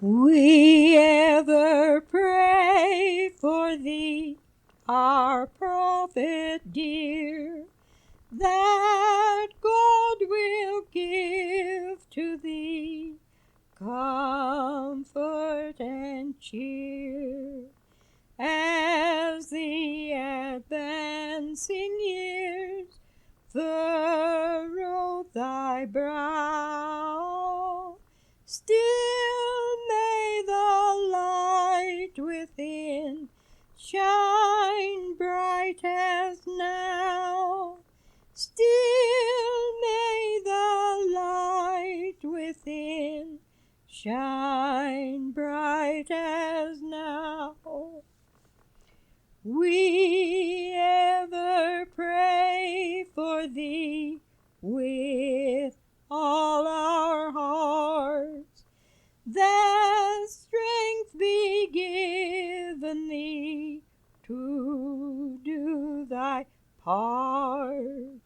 We ever pray for thee, our prophet dear, that God will give to thee comfort and cheer. As the advancing years furrow thy brow, still may the light within shine bright as now. Still may the light within shine bright as now. We ever pray for thee with all our hearts, that strength be given thee to do thy part,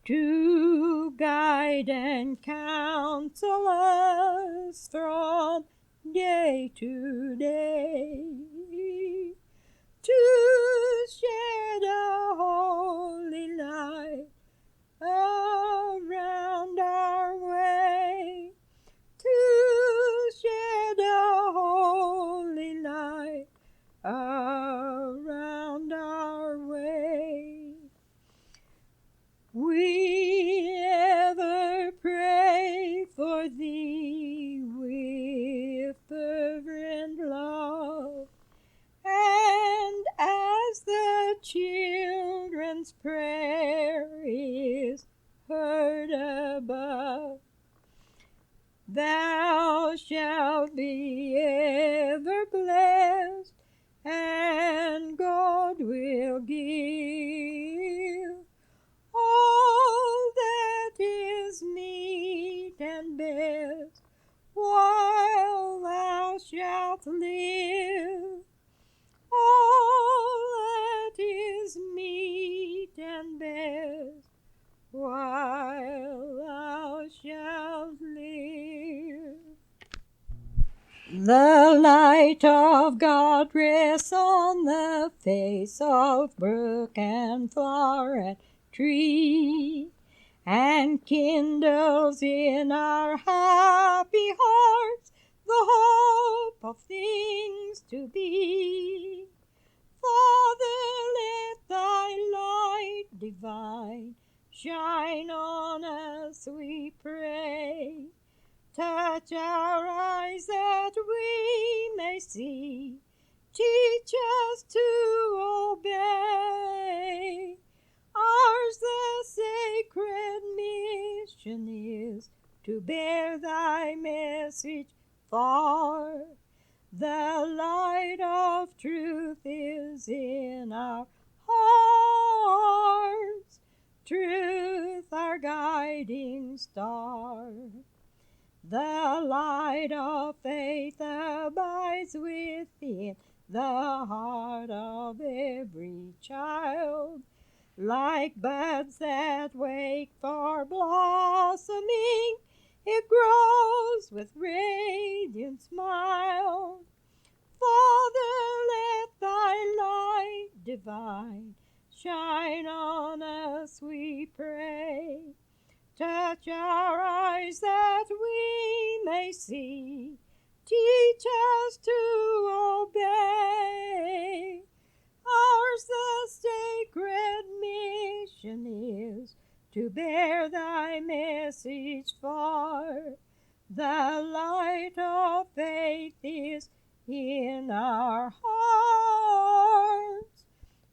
to guide and counsel us from day to day, to shed a holy light around our way, to shed a holy light around our way. We ever pray for thee with fervent love, and as the children's prayer is heard above, thou shalt be ever blessed, and God will give all that is meet and best while thou shalt live. All that is meet and best while thou shalt live. The light of God rests on the face of brook and flower and tree, and kindles in our happy hearts the hope of things to be. Father, let thy light divine shine on us, we pray. Touch our eyes that we may see. Teach us to obey. Ours the sacred mission is to bear thy message far. The light of truth is in our hearts, truth our guiding star. The light of faith abides within the heart of every child, like buds that wait for blossoming. It grows with radiant smile. Father, let thy light divine shine on us, we pray. Touch our eyes that we may see. Teach us to obey. Ours the sacred mission is to bear thy message far. The light of faith is in our hearts,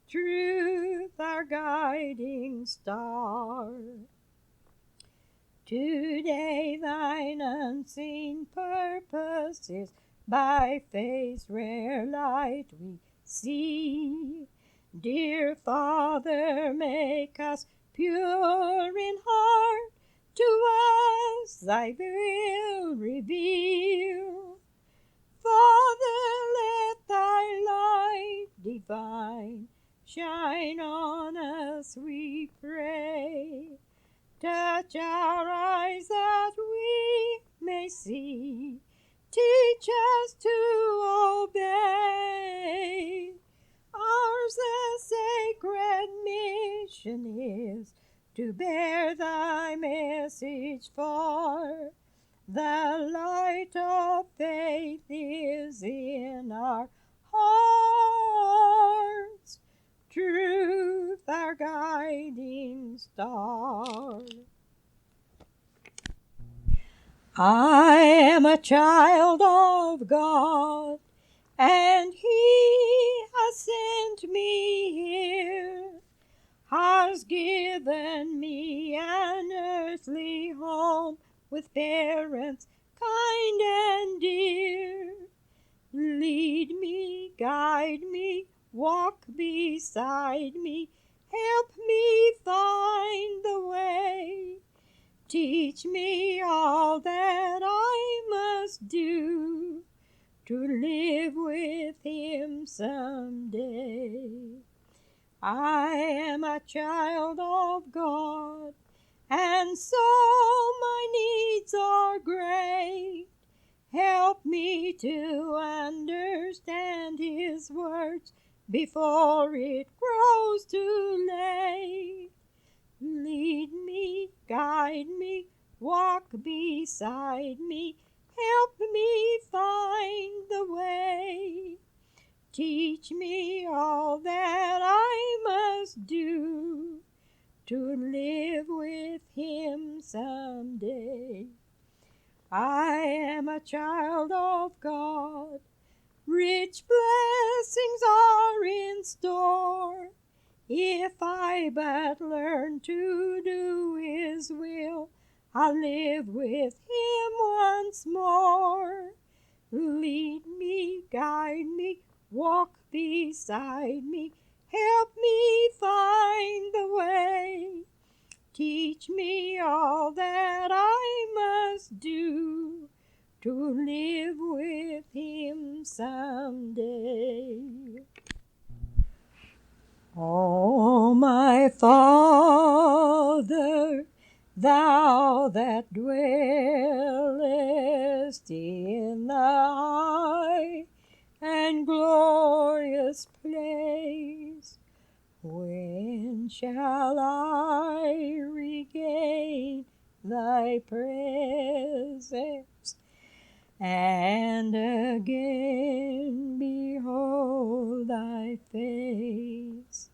truth our guiding star. Today thine unseen purposes by faith's rare light we see. Dear Father, make us pure in heart, to us thy will reveal. Father, let thy light divine shine on us, we pray. Touch our eyes that we may see. Teach is to obey. Ours the sacred mission is to bear thy message far. The light of faith is in our hearts, truth our guiding star. I am a child of God, and He has sent me here, has given me an earthly home with parents kind and dear. Lead me, guide me, walk beside me, help me find the way. Teach me all that I must do to live with Him someday. I am a child of God, and so my needs are great. Help me to understand His words before it grows too late. Lead me, guide me, walk beside me, help me find the way. Teach me all that I must do to live with Him someday. I am a child of God. Rich blessings are in store. If I but learn to do His will, I'll live with Him once more. Lead me, guide me, walk beside me, help me find the way. Teach me all that I must do to live with Him someday. O my Father, Thou that dwellest in the high and glorious place, when shall I regain Thy presence and again behold Thy face?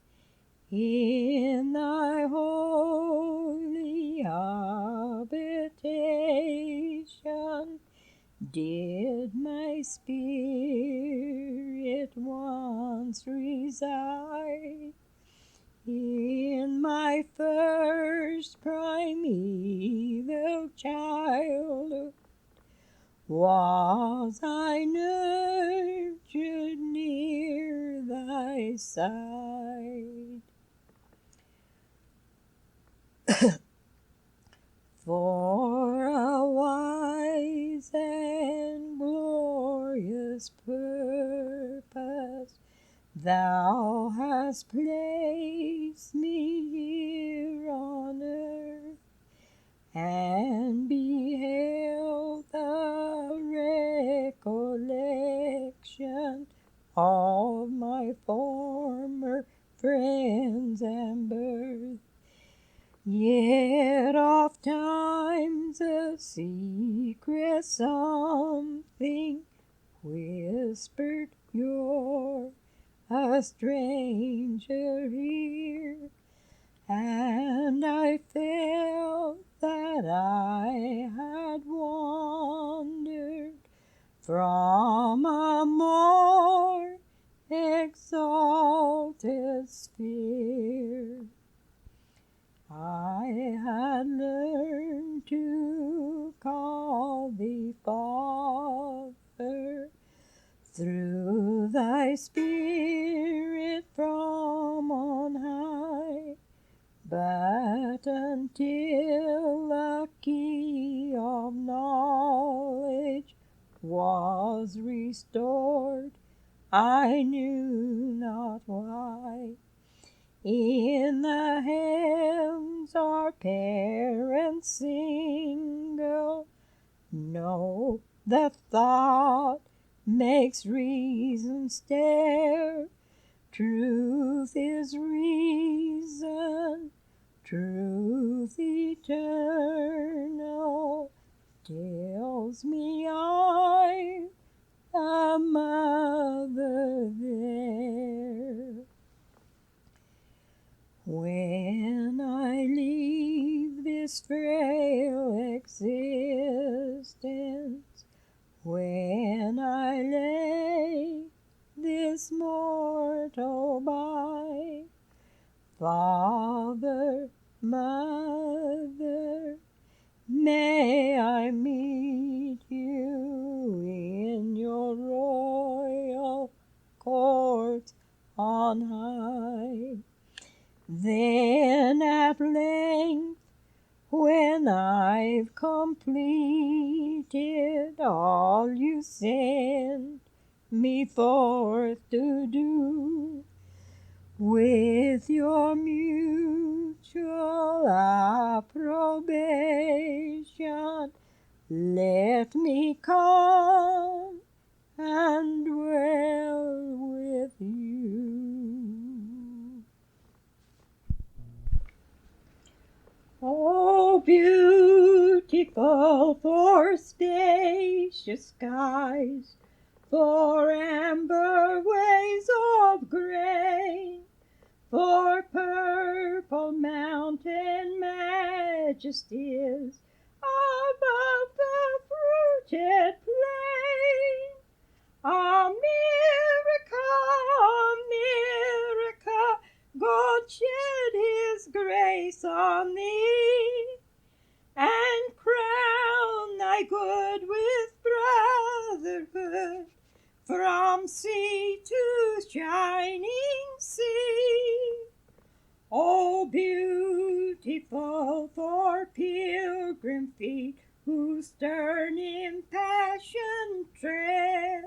In Thy holy habitation did my spirit once reside. In my first primeval childhood was I nurtured near Thy side. For a wise and glorious purpose Thou hast placed me here on earth, and beheld the recollection of my former friends and birth. Yet oft times a secret something whispered, You're a stranger here, and I felt that I had wandered from a more exalted sphere. I had learned to call Thee Father through Thy Spirit from on high, but until the key of knowledge was restored, I knew not why. In the heavens our parents single, no, the thought makes reason stare. Truth is reason, truth eternal, tells me I've a mother there. When I leave this frail existence, when I lay this mortal by, Father, Mother, may I meet you in your royal court on high. Then at length, when I've completed all you sent me forth to do, with your mutual approbation, let me come and dwell with you. Oh, beautiful for spacious skies, for amber ways of grain, for purple mountain majesties above the fruited plain. America, America, God shed his grace on thee, and crown thy good with brotherhood, from sea to shining sea. Oh, beautiful for pilgrim feet, whose stern impassioned tread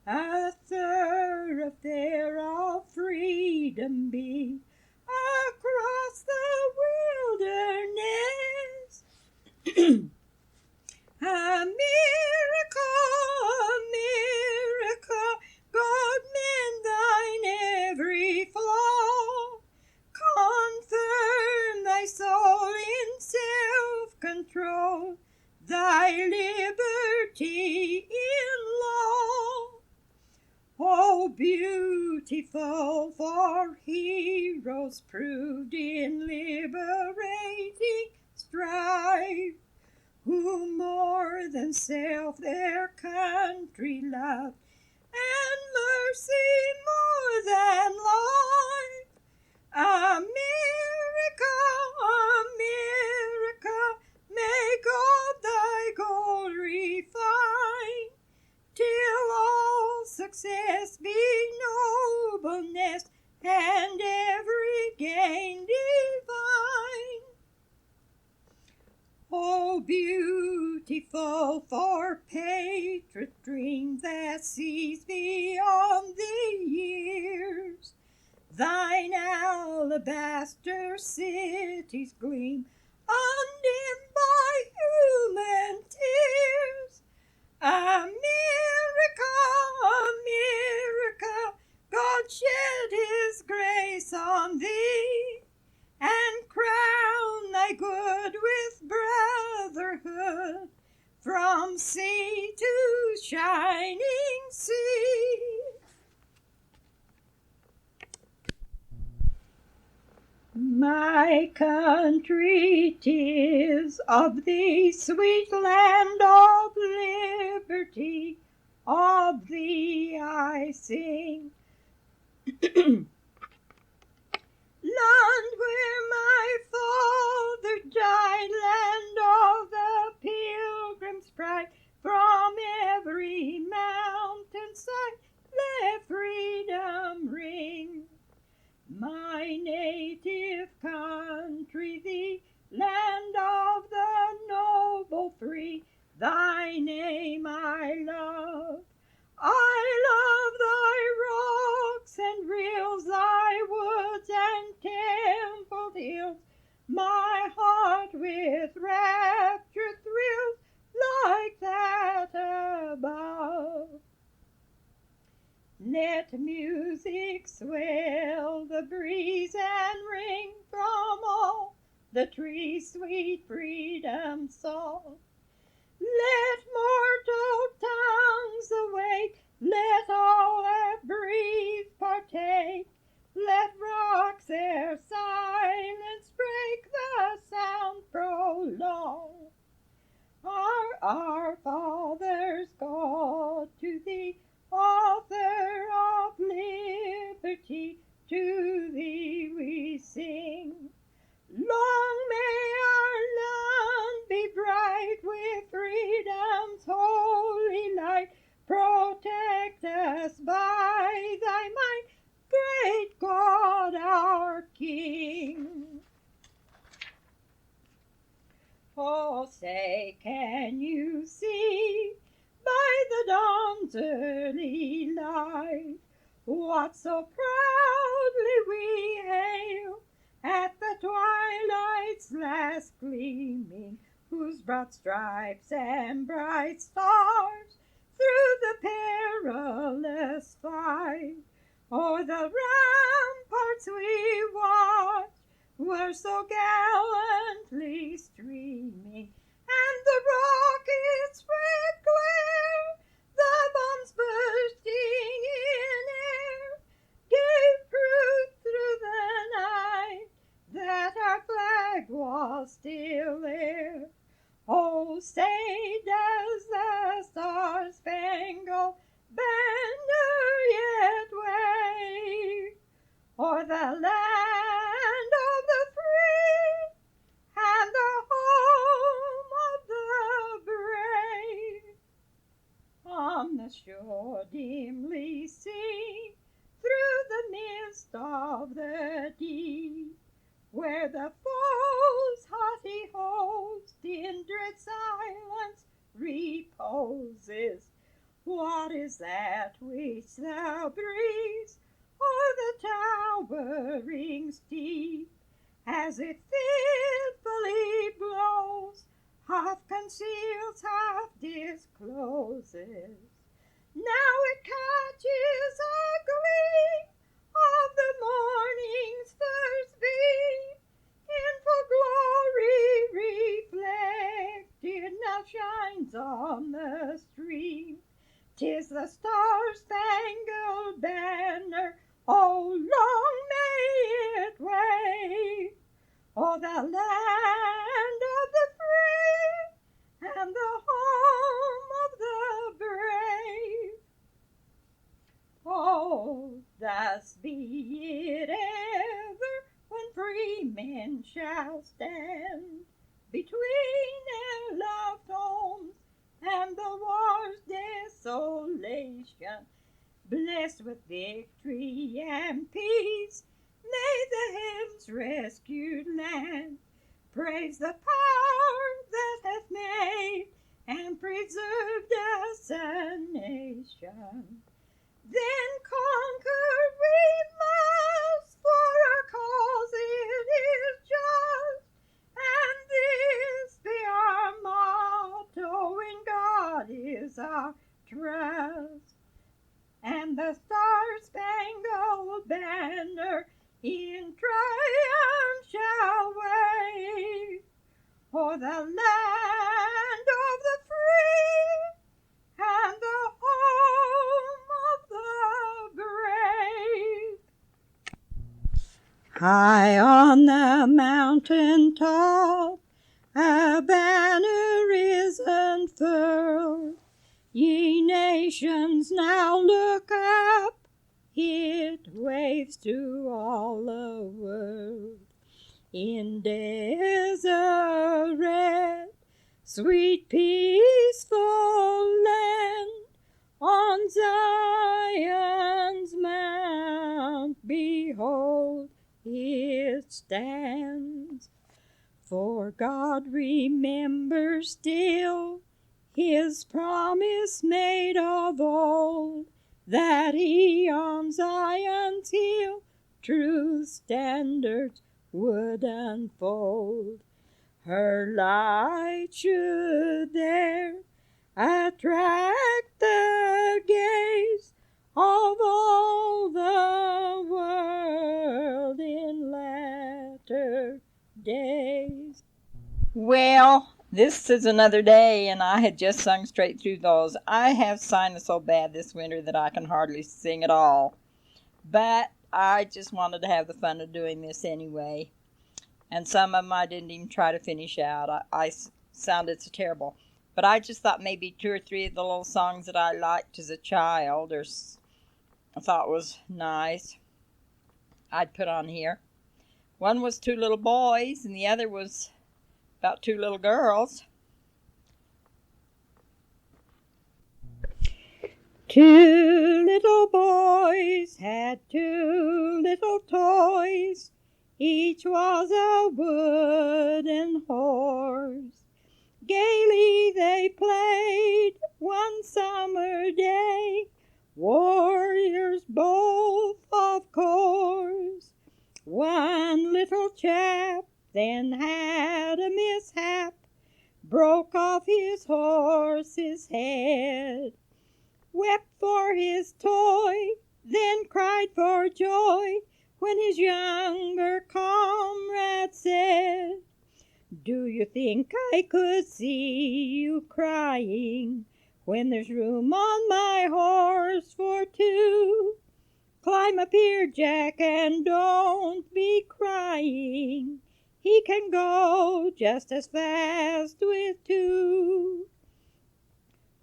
a thoroughfare of freedom be across the wilderness. America, America, God mend thine every flaw. Confirm thy soul in self-control, thy liberty in law. Oh, beautiful for heroes proved in liberating strife, who more than self their country loved, and mercy more than life. America, America, may God thy goal refine, till all success be nobleness, and every gain divine. Oh, beautiful for patriot dreams that sees beyond the years, thine alabaster cities gleam, undimmed by human tears. America, America, God shed his grace on thee, and crown thy good with brotherhood, from sea to shining sea. My country, 'tis of thee, sweet land of liberty, of thee I sing. Land where my father died, land of the pilgrim's pride, from every mountain side let freedom ring. My native country, thee, land of the noble free, thy name I love. I love thy Let music swell the breeze and ring from all the trees sweet freedom song. Let mortal tongues awake, let all that breathe partake. Let rocks their silence break, the sound prolong. Our Father's God, to thee, author of liberty, to thee we sing. Long may our land be bright with freedom's holy light. Protect us by thy might, great God our King. Oh, say, can you see by the dawn's early light what so proudly we hail at the twilight's last gleaming, whose broad stripes and bright stars through the perilous fight o'er the ramparts we watch were so gallantly streaming, and the rocket's red glare, the bombs bursting in air, gave proof through the night that our flag was still there. Oh, say, does the star-spangled banner yet wave o'er the land of the free and the home of the brave? On the shore dimly seen through the mist of the deep, where the foe's haughty host in dread silence reposes, what is that which thou breathes o'er the towering steep, as it fitfully blows, half conceals, half discloses? Now it catches a gleam of the morning's first beam, in full glory reflected, now shines on the stream. 'Tis the star-spangled banner, oh, long may it wave o'er the land of the free and the home of the brave. Oh, thus be it ever, when free men shall stand between their loved homes and the war's desolation. Blessed with victory and peace, may the heavens rescued land praise the power that hath made and preserved us a nation. Then conquer we must, for our cause it is just, and this be our motto, in God is our trust. And the star-spangled banner in triumph shall wave o'er the land of the free and the home of the brave. High on the mountain top a banner is unfurled. Ye nations, now look up, it waves to all the world. In Deseret, sweet peaceful land, on Zion's mount, behold, it stands. For God remembers still His promise made of old, that He on Zion's hill truth's standards would unfold. Her light should there attract the gaze of all Well, this is another day, and I had just sung straight through those. I have sinus so bad this winter that I can hardly sing at all. But I just wanted to have the fun of doing this anyway. And some of them I didn't even try to finish out. I sounded so terrible. But I just thought maybe two or three of the little songs that I liked as a child or I thought was nice I'd put on here. One was two little boys, and the other was about two little girls. Two little boys had two little toys. Each was a wooden horse. Gaily they played one summer day, warriors both, of course. One little chap then had a mishap, broke off his horse's head, wept for his toy, then cried for joy when his younger comrade said, "Do you think I could see you crying when there's room on my horse for two? Climb up here, Jack, and don't be crying. He can go just as fast with two.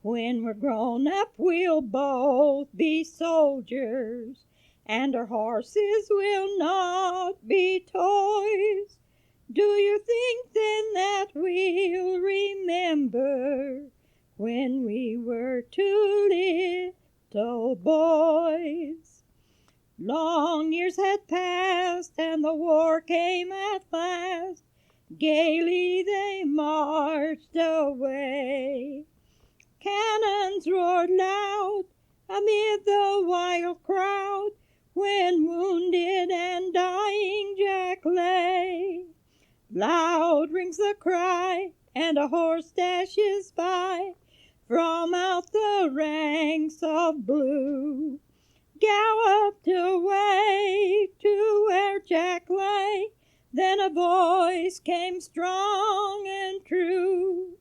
When we're grown up, we'll both be soldiers, and our horses will not be toys. Do you think then that we'll remember when we were two little boys?" Long years had passed, and the war came at last. Gaily they marched away. Cannons roared loud amid the wild crowd when wounded and dying Jack lay. Loud rings the cry, and a horse dashes by from out the ranks of blue. Galloped away to where Jack lay, then a voice came strong and true.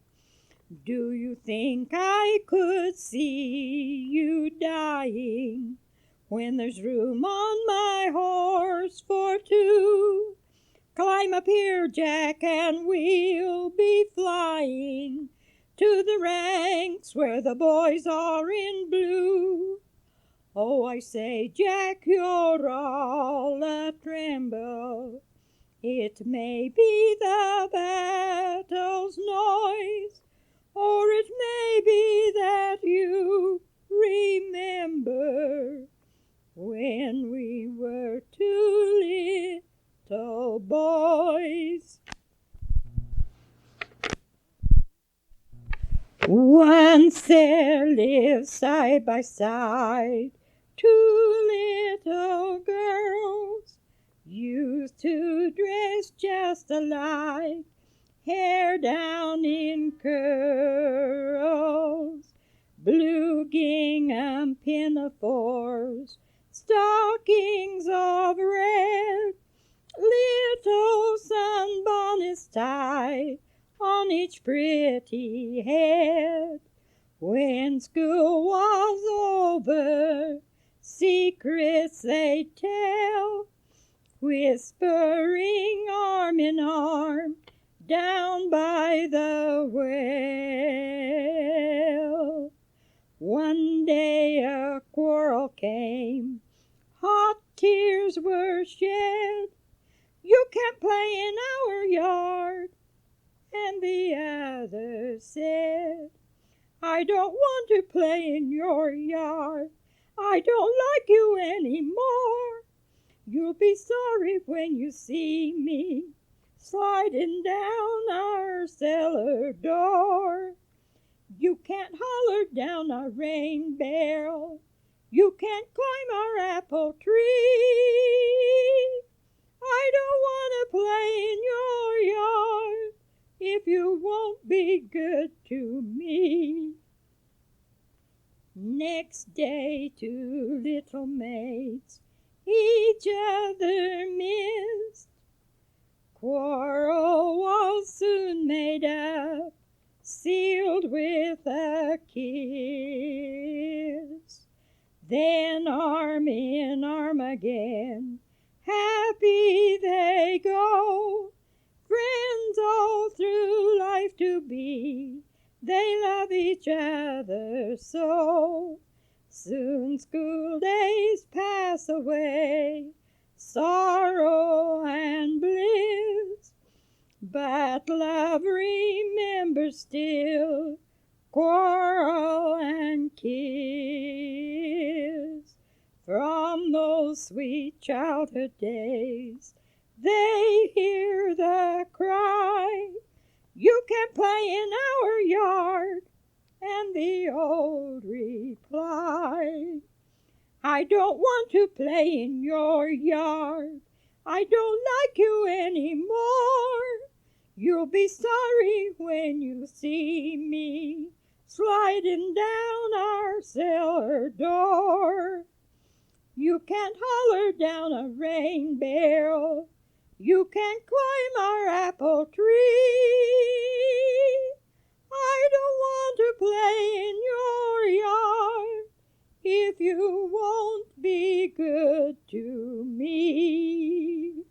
"Do you think I could see you dying when there's room on my horse for two? Climb up here, Jack, and we'll be flying to the ranks where the boys are in blue." Oh, I say, Jack, you're all a-tremble. It may be the battle's noise, or it may be that you remember when we were two little boys. Once there lived side by side two little girls, used to dress just alike, hair down in curls, blue gingham pinafores, stockings of red, little sunbonnets tied on each pretty head. When school was over, secrets they'd tell, whispering arm in arm down by the well. One day a quarrel came, hot tears were shed. "You can't play in our yard." And the other said, "I don't want to play in your yard. I don't like you anymore. You'll be sorry when you see me sliding down our cellar door. You can't holler down our rain barrel. You can't climb our apple tree. I don't want to play in your yard if you won't be good to me." Next day two little maids each other missed, quarrel was soon made up, sealed with a kiss. Then arm in arm again, happy they go, friends all through life to be, they love each other so. Soon school days pass away, sorrow and bliss, but love remembers still, quarrel and kiss. From those sweet childhood days, they hear the cry, "You can play in our yard," and the old reply, "I don't want to play in your yard. I don't like you anymore. You'll be sorry when you see me sliding down our cellar door. You can't holler down a rain barrel. You can't climb our apple tree. I don't want to play in your yard if you won't be good to me."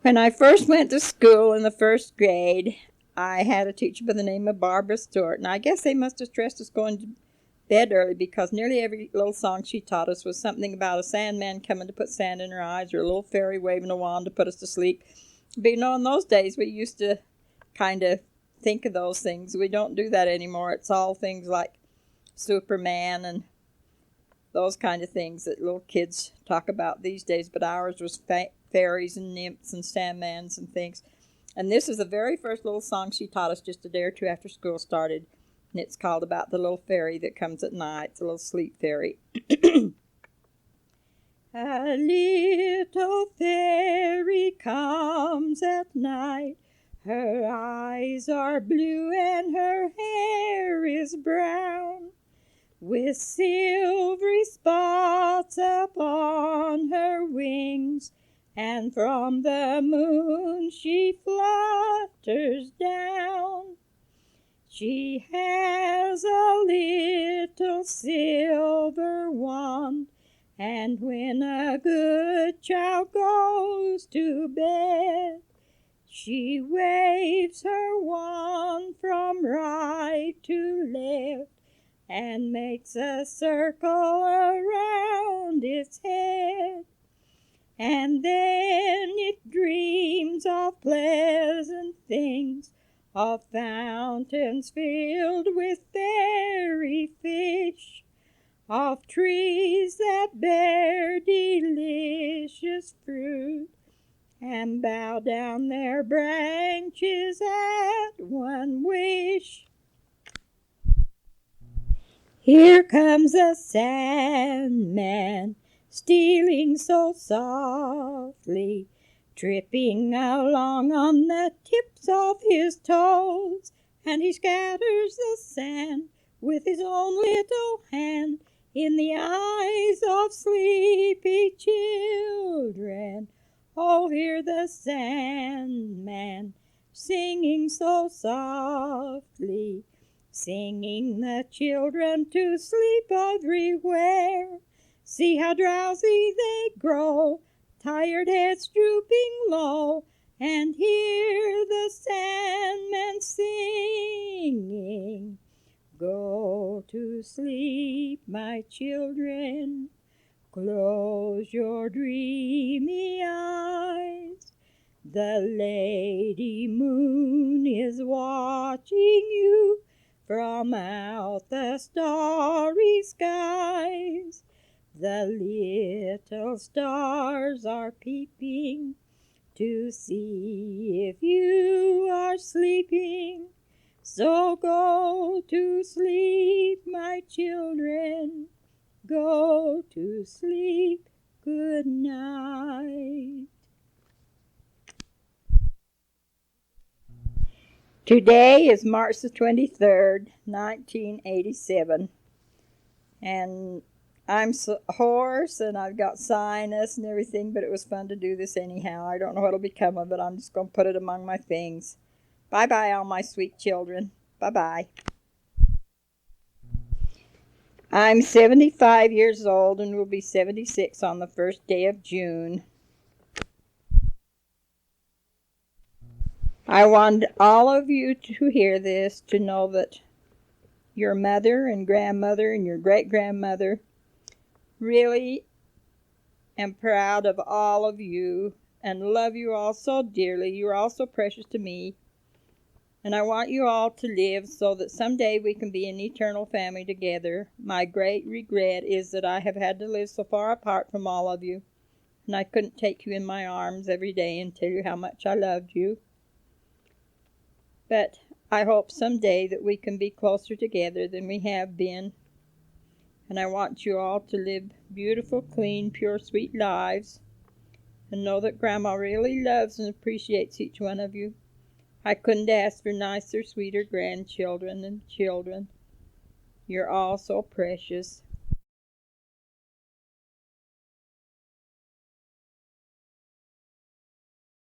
When I first went to school in the first grade, I had a teacher by the name of Barbara Stewart, and I guess they must have stressed us going to bed early because nearly every little song she taught us was something about a Sandman coming to put sand in her eyes or a little fairy waving a wand to put us to sleep. But in those days we used to kind of think of those things. We don't do that anymore. It's all things like Superman and those kind of things that little kids talk about these days, but ours was fairies and nymphs and sandmans and things. And this is the very first little song she taught us just a day or two after school started, and it's called about the little fairy that comes at night. It's a little sleep fairy. A little fairy comes at night. Her eyes are blue and her hair is brown, with silvery spots upon her wings, and from the moon she flutters down. She has a little silver wand, and when a good child goes to bed, she waves her wand from right to left and makes a circle around its head. And then it dreams of pleasant things, of fountains filled with fairy fish, of trees that bear delicious fruit, and bow down their branches at one wish. Here comes the Sandman, stealing so softly, tripping along on the tips of his toes, and he scatters the sand with his own little hand in the eyes of sleepy children. Oh, hear the Sandman singing so softly, singing the children to sleep everywhere. See how drowsy they grow, tired heads drooping low, and hear the Sandman singing. Go to sleep, my children, close your dreamy eyes. The Lady Moon is watching you from out the starry skies. The little stars are peeping to see if you are sleeping. So go to sleep, my children, go to sleep, good night. Today is March the 23rd, 1987, and I'm hoarse and I've got sinus and everything, but it was fun to do this anyhow. I don't know what'll become of it. I'm just going to put it among my things. Bye-bye, all my sweet children. Bye-bye. I'm 75 years old and will be 76 on the first day of June. I want all of you to hear this, to know that your mother and grandmother and your great-grandmother really am proud of all of you and love you all so dearly. You are all so precious to me. And I want you all to live so that someday we can be an eternal family together. My great regret is that I have had to live so far apart from all of you, and I couldn't take you in my arms every day and tell you how much I loved you. But I hope someday that we can be closer together than we have been. And I want you all to live beautiful, clean, pure, sweet lives, and know that Grandma really loves and appreciates each one of you. I couldn't ask for nicer, sweeter grandchildren and children. You're all so precious.